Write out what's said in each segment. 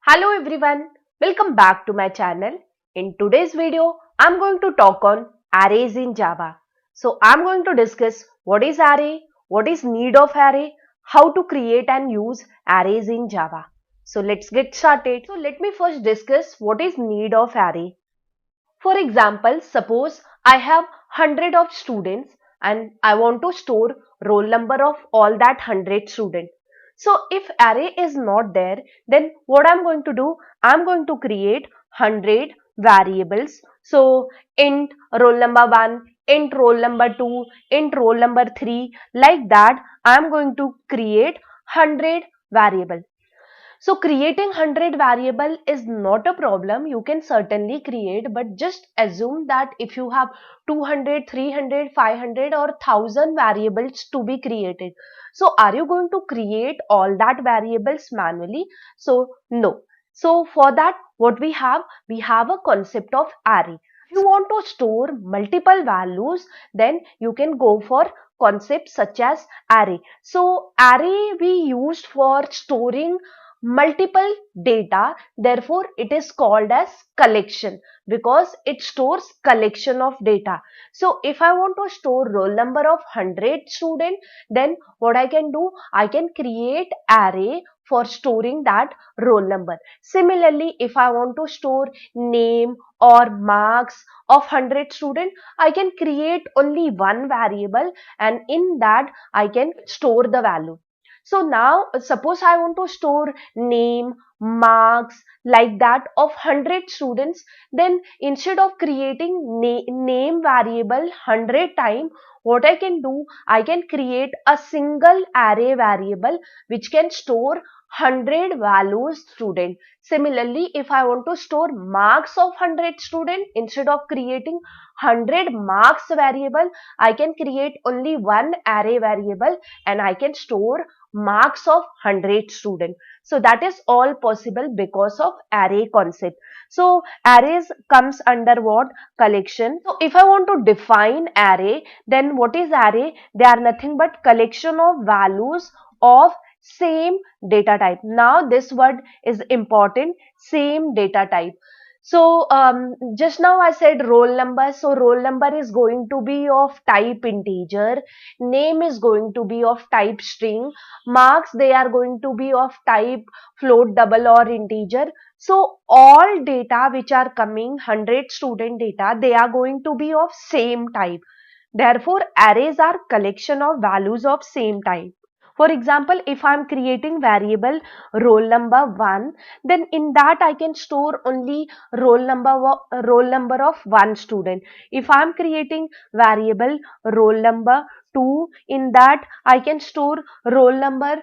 Hello everyone, welcome back to my channel. In today's video, I'm going to talk on arrays in Java. So I'm going to discuss what is array, what is need of array, how to create and use arrays in Java. So let's get started. So let me first discuss what is need of array. For example, suppose I have 100 of students and I want to store roll number of all that 100 students. So if array is not there, then what I'm going to do? I'm going to create 100 variables. So int roll number 1, int roll number 2, int roll number 3, like that I'm going to create 100 variable. So creating 100 variable is not a problem. You can certainly create, but just assume that if you have 200, 300, 500 or 1000 variables to be created. So are you going to create all that variables manually? So no. So for that, what we have a concept of array. If you want to store multiple values, then you can go for concepts such as array. So array we used for storing multiple data, therefore it is called as collection because it stores collection of data. So if I want to store roll number of 100 student, then what I can do, I can create array for storing that roll number. Similarly, if I want to store name or marks of 100 student, I can create only one variable and in that I can store the value. So now suppose I want to store name, marks like that of 100 students, then instead of creating name variable 100 times, what I can do, I can create a single array variable which can store 100 values student. Similarly, if I want to store marks of 100 student, instead of creating 100 marks variable, I can create only one array variable and I can store marks of 100 students. So that is all possible because of array concept. So arrays comes under what? Collection. So if I want to define array, then what is array? They are nothing but collection of values of same data type. Now this word is important, same data type. So just now I said roll number. So roll number is going to be of type integer, name is going to be of type string, marks they are going to be of type float, double or integer. So all data which are coming 100 student data, they are going to be of same type. Therefore arrays are collection of values of same type. For example, if I am creating variable roll number 1, then in that I can store only roll number of one student. If I am creating variable roll number 2, in that I can store roll number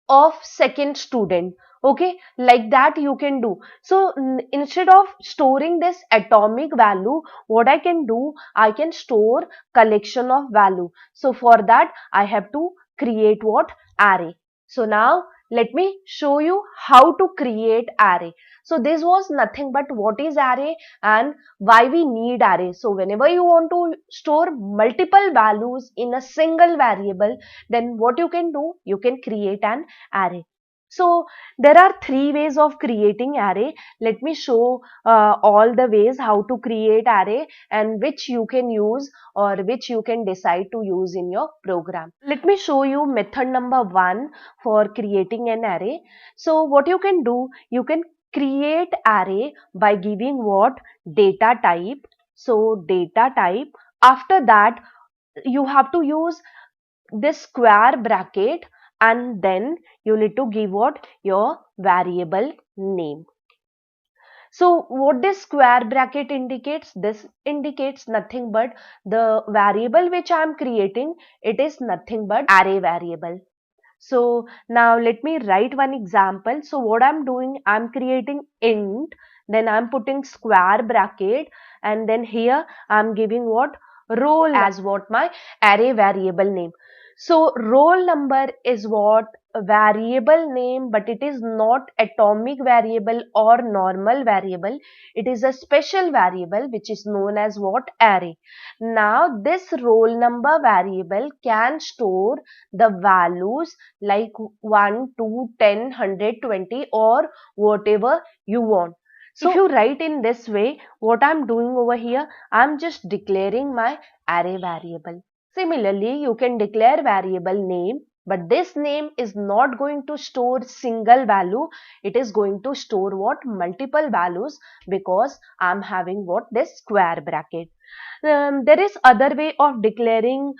of second student. Okay, like that you can do. So instead of storing this atomic value, what I can do, I can store collection of value. So for that I have to create what? Array. So now let me show you how to create array. So this was nothing but what is array and why we need array. So whenever you want to store multiple values in a single variable, then what you can do, you can create an array. So there are three ways of creating array. Let me show all the ways how to create array and which you can use or which you can decide to use in your program. Let me show you method number 1 for creating an array. So what you can do, you can create array by giving what? Data type. So data type. After that, you have to use this square bracket and then you need to give what? Your variable name. So what this square bracket indicates? This indicates nothing but the variable which I am creating, it is nothing but array variable. So now let me write one example. So what I'm doing, I'm creating int, then I'm putting square bracket and then here I'm giving what? Roll as what? My array variable name. So roll number is what? variable name, but it is not atomic variable or normal variable. It is a special variable which is known as what? Array. Now this roll number variable can store the values like 1, 2, 10, 100, 20 or whatever you want. So if you write in this way, what I'm doing over here, I'm just declaring my array variable. Similarly, you can declare variable name, but this name is not going to store single value. It is going to store what? Multiple values, because I'm having what? This square bracket. There is other way of declaring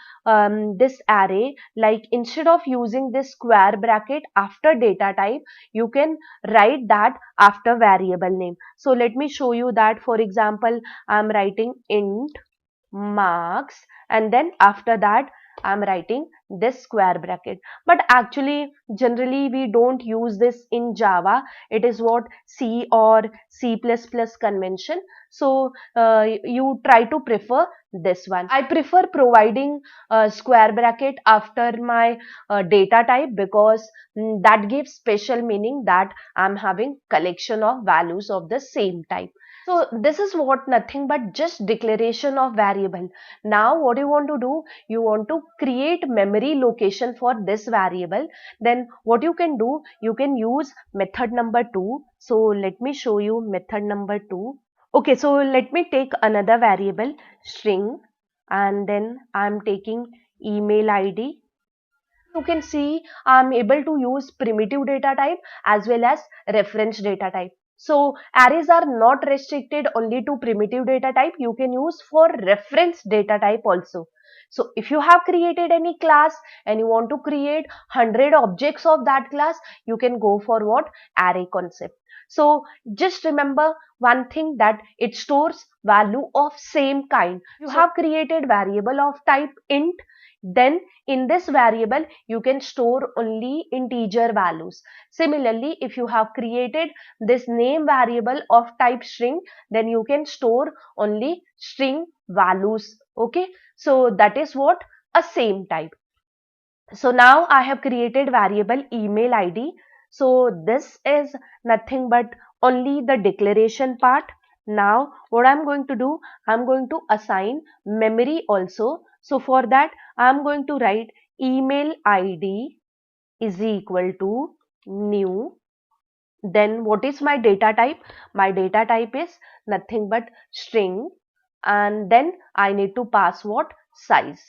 this array, like instead of using this square bracket after data type, you can write that after variable name. So let me show you that. For example, I'm writing int marks, and then after that I'm writing this square bracket. But actually generally we don't use this in Java. It is what? C or C++ convention. So you try to prefer this one. I prefer providing a square bracket after my data type, because that gives special meaning that I'm having collection of values of the same type. So this is what? Nothing but just declaration of variable. Now what you want to do? You want to create memory location for this variable. Then what you can do? You can use method number 2. So let me show you method number 2. Okay, so let me take another variable string, and then I'm taking email ID. You can see I'm able to use primitive data type as well as reference data type. So arrays are not restricted only to primitive data type. You can use for reference data type also. So if you have created any class and you want to create 100 objects of that class, you can go for what? Array concept. So just remember one thing, that it stores value of same kind. You have created variable of type int, then in this variable you can store only integer values. Similarly, if you have created this name variable of type string, then you can store only string values. Okay, so that is what? A same type. So now I have created variable email ID. So this is nothing but only the declaration part. Now what I'm going to do, I'm going to assign memory also. So for that I'm going to write email ID is equal to new. Then what is my data type? My data type is nothing but string, and then I need to pass what? Size.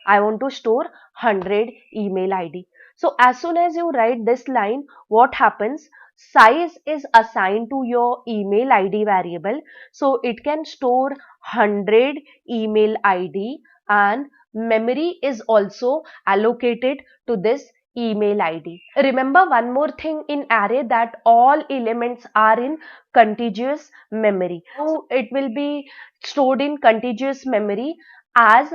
I want to store 100 email ID. So as soon as you write this line, what happens? Size is assigned to your email ID variable. So it can store 100 email ID, and memory is also allocated to this email ID. Remember one more thing in array, that all elements are in contiguous memory. So it will be stored in contiguous memory as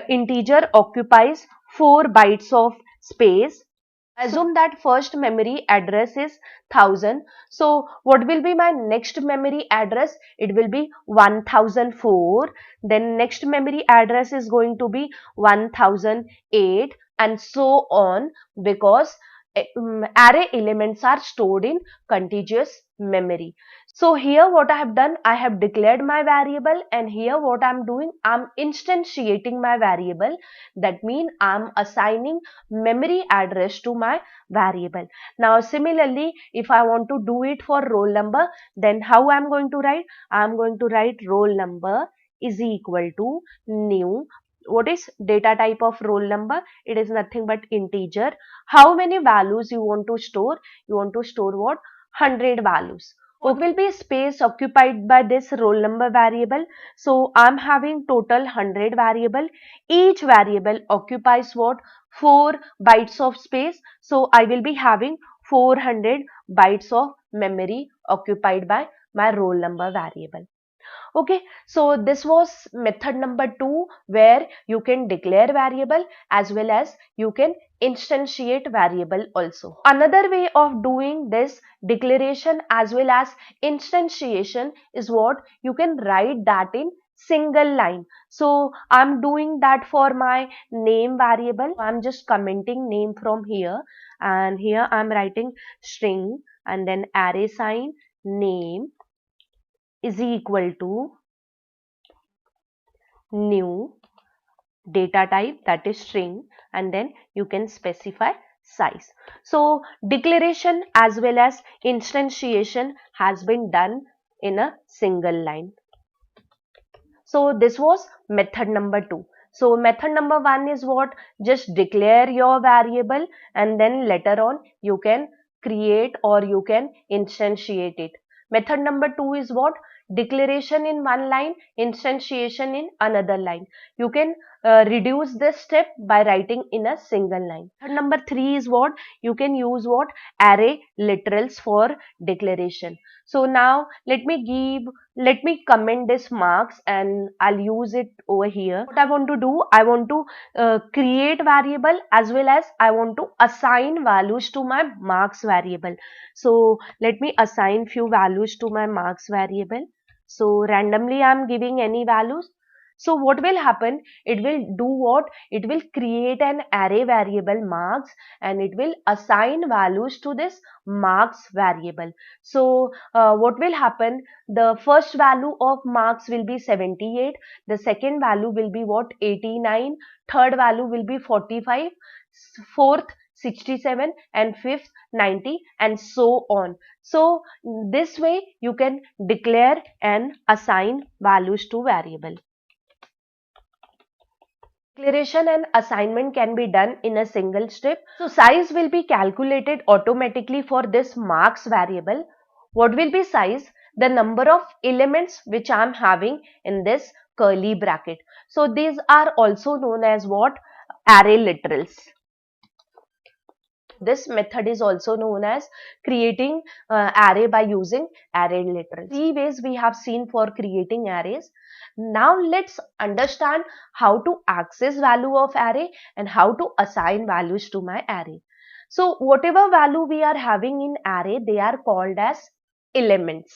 integer occupies 4 bytes of space. Assume that first memory address is 1000. So what will be my next memory address? It will be 1004. Then next memory address is going to be 1008, and so on, because array elements are stored in contiguous memory. So here what I have done, I have declared my variable, and here what I'm doing, I'm instantiating my variable. That means I'm assigning memory address to my variable. Now similarly, if I want to do it for roll number, then how I'm going to write? I'm going to write roll number is equal to new. What is data type of roll number? It is nothing but integer. How many values you want to store? You want to store what? 100 values. What will be space occupied by this roll number variable? So I'm having total 100 variable. Each variable occupies what? 4 bytes of space. So I will be having 400 bytes of memory occupied by my roll number variable. Okay, so this was method number 2, where you can declare variable as well as you can instantiate variable also. Another way of doing this declaration as well as instantiation is what? You can write that in single line. So I'm doing that for my name variable. I'm just commenting name from here, and here I'm writing string and then array sign name is equal to new data type, that is string, and then you can specify size. So declaration as well as instantiation has been done in a single line. So this was method number 2. So method number 1 is what? Just declare your variable and then later on you can create or you can instantiate it. Method number 2 is what? Declaration in one line, instantiation in another line. You can reduce this step by writing in a single line. Method number 3 is what? You can use what? Array literals for declaration. So now let me comment this marks and I'll use it over here. What I want to do, I want to create variable as well as I want to assign values to my marks variable. So let me assign few values to my marks variable. So randomly I'm giving any values. So what will happen? It will do what? It will create an array variable marks and it will assign values to this marks variable. So what will happen? The first value of marks will be 78, the second value will be what? 89, third value will be 45, fourth 67 and fifth 90 and so on. So this way you can declare and assign values to variable. Declaration and assignment can be done in a single step. So size will be calculated automatically for this marks variable. What will be size? The number of elements which I am having in this curly bracket. So these are also known as what? Array literals. This method is also known as creating array by using array literals. 3 ways we have seen for creating arrays. Now let's understand how to access value of array and how to assign values to my array. So whatever value we are having in array, they are called as elements.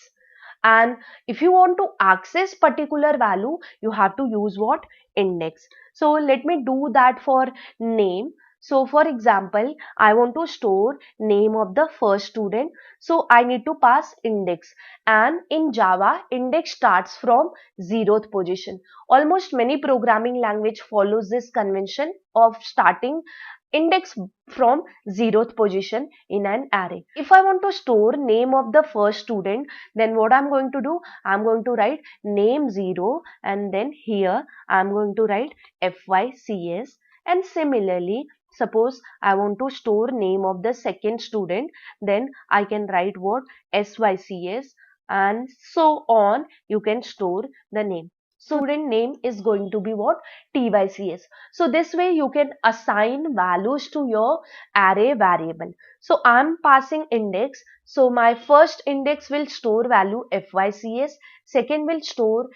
And if you want to access particular value, you have to use what? Index. So let me do that for name. So for example, I want to store name of the first student. So I need to pass index, and in Java, index starts from 0th position. Almost many programming language follows this convention of starting index from 0th position in an array. If I want to store name of the first student, then what I'm going to do? I'm going to write name 0 and then here I'm going to write FYCS, and similarly suppose I want to store name of the second student, then I can write what? SYCS, and so on. You can store the name. Student name is going to be what? TYCS. So this way you can assign values to your array variable. So I'm passing index. So my first index will store value FYCS, second will store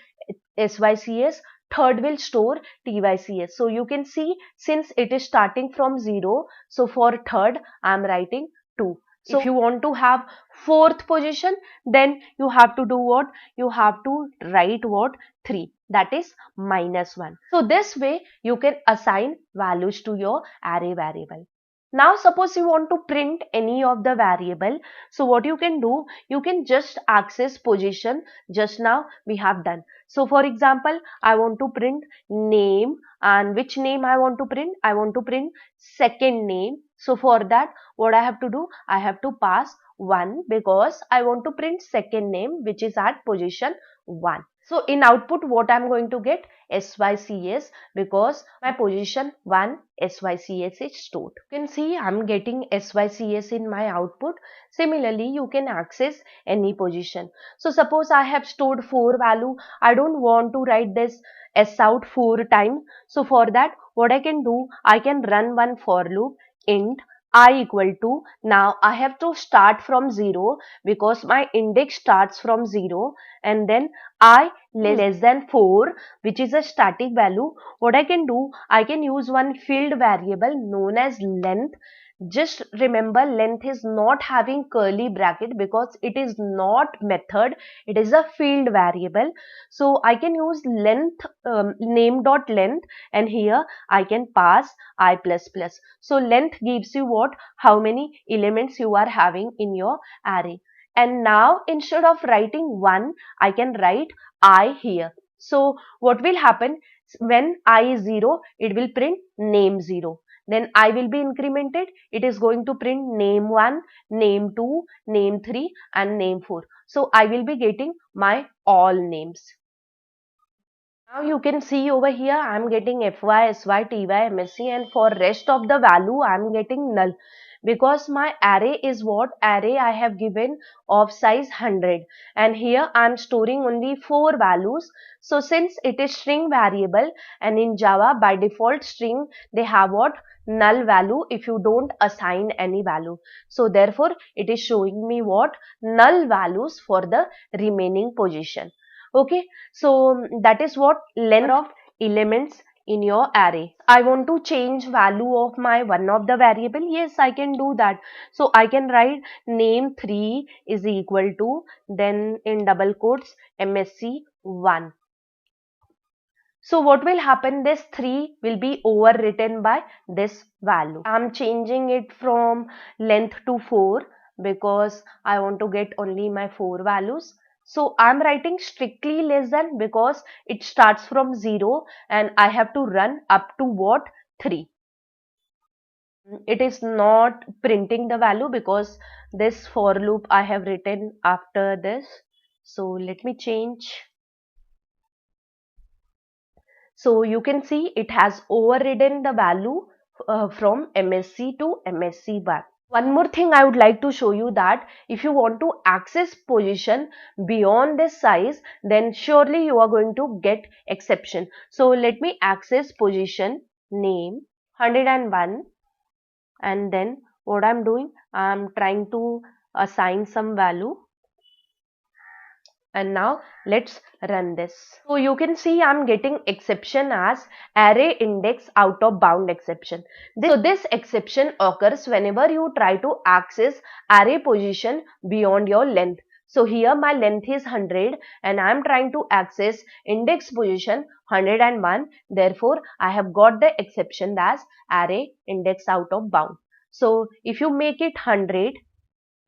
SYCS, third will store TYCS. So you can see since it is starting from 0, so for third I am writing 2. So if you want to have fourth position, then you have to do what? You have to write what? 3, that is -1. So this way you can assign values to your array variable. Now suppose you want to print any of the variable. So what you can do? You can just access position. Just now we have done. So for example, I want to print name, and which name I want to print? I want to print second name. So for that, what I have to do? I have to pass 1 because I want to print second name which is at position 1. So in output, what I'm going to get? SYCS, because my position 1 SYCS is stored. You can see I'm getting SYCS in my output. Similarly, you can access any position. So suppose I have stored 4 value. I don't want to write this S out 4 times. So for that, what I can do? I can run one for loop int I equal to, now I have to start from 0 because my index starts from 0, and then I less than 4, which is a static value. What I can do? I can use one field variable known as length. just remember length is not having curly bracket because it is not method, it is a field variable. So I can use length, name dot length, and here I can pass I plus plus. So length gives you what, how many elements you are having in your array. And now instead of writing 1, I can write I here. So what will happen, when I is 0, it will print name 0. Then I will be incremented, it is going to print name 1, name 2, name 3 and name 4. So I will be getting my all names. Now you can see over here I am getting FY, SY, TY, MSc, and for rest of the value I am getting null, because my array is what, array I have given of size 100, and here I am storing only 4 values. So since it is string variable, and in Java by default string they have what, null value if you don't assign any value. So therefore it is showing me what, null values for the remaining position. Okay, so that is what length of elements in your array. I want to change value of my one of the variable. Yes, I can do that. So I can write name 3 is equal to, then in double quotes, MSc 1. So what will happen, this 3 will be overwritten by this value. I'm changing it from length to 4 because I want to get only my 4 values. So I'm writing strictly less than because it starts from 0 and I have to run up to what, 3. It is not printing the value because this for loop I have written after this. So let me change. So you can see it has overridden the value from MSc to MSc bar. One more thing I would like to show you, that if you want to access position beyond this size, then surely you are going to get exception. So let me access position name 101, and then what I'm doing, I'm trying to assign some value. And now let's run this. So you can see I'm getting exception as array index out of bound exception. This exception occurs whenever you try to access array position beyond your length. So here my length is 100 and I am trying to access index position 101. Therefore, I have got the exception as array index out of bound. So if you make it 100,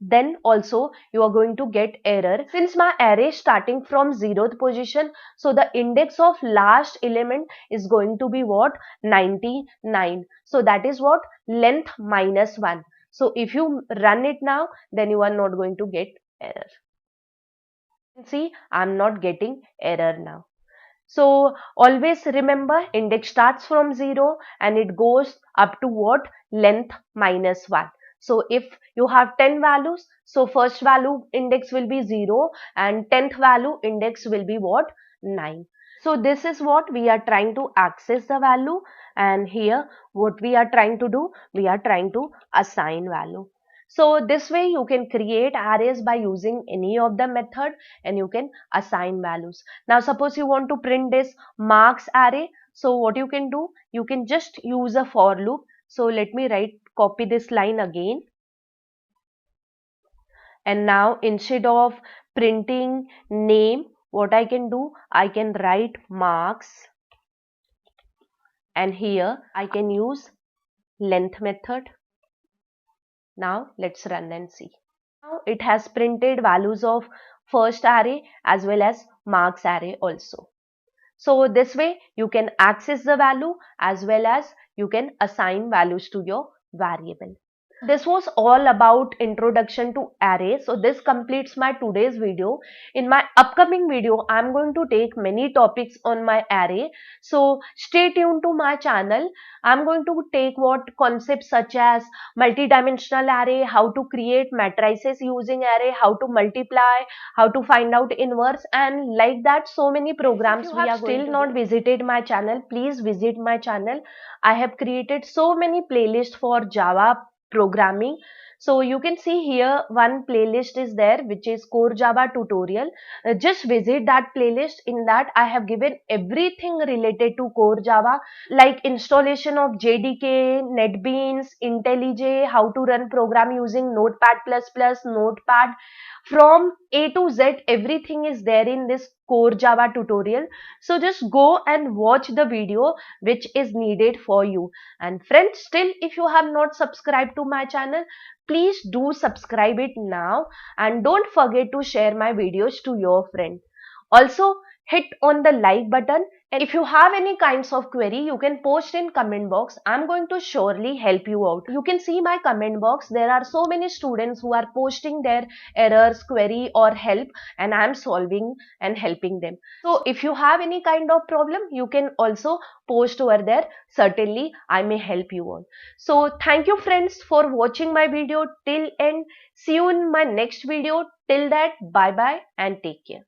then also you are going to get error. Since my array is starting from 0th position, so the index of last element is going to be what, 99. So that is what, length minus 1. So if you run it now, then you are not going to get error. See, I'm not getting error now. So always remember, index starts from 0 and it goes up to what, length minus 1. So if you have 10 values, so first value index will be 0 and 10th value index will be what, 9. So this is what we are trying to access the value, and here what we are trying to do, we are trying to assign value. So this way you can create arrays by using any of the method and you can assign values. Now suppose you want to print this marks array. So what you can do, you can just use a for loop. So let me copy this line again. And now instead of printing name, what I can do, I can write marks, and here I can use length method. Now let's run and see. Now it has printed values of first array as well as marks array also. So this way you can access the value as well as you can assign values to your variable. This was all about introduction to arrays. So this completes my today's video. In my upcoming video, I'm going to take many topics on my array. So stay tuned to my channel. I'm going to take what concepts such as multi-dimensional array, how to create matrices using array, how to multiply, how to find out inverse, and like that so many programs. If you have still not visited my channel, please visit my channel. I have created so many playlists for Java programming. So you can see here one playlist is there which is Core Java tutorial. Just visit that playlist. In that I have given everything related to Core Java, like installation of JDK, NetBeans, IntelliJ, how to run program using Notepad++, Notepad. From A to Z, everything is there in this Core Java tutorial. So just go and watch the video which is needed for you. And friends, still if you have not subscribed to my channel, please do subscribe it now, and don't forget to share my videos to your friend. Also, hit on the like button, and if you have any kinds of query, you can post in comment box. I'm going to surely help you out. You can see my comment box. There are so many students who are posting their errors, query or help, and I'm solving and helping them. So if you have any kind of problem, you can also post over there. Certainly I may help you all. So thank you friends for watching my video till end. See you in my next video. Till that, bye bye and take care.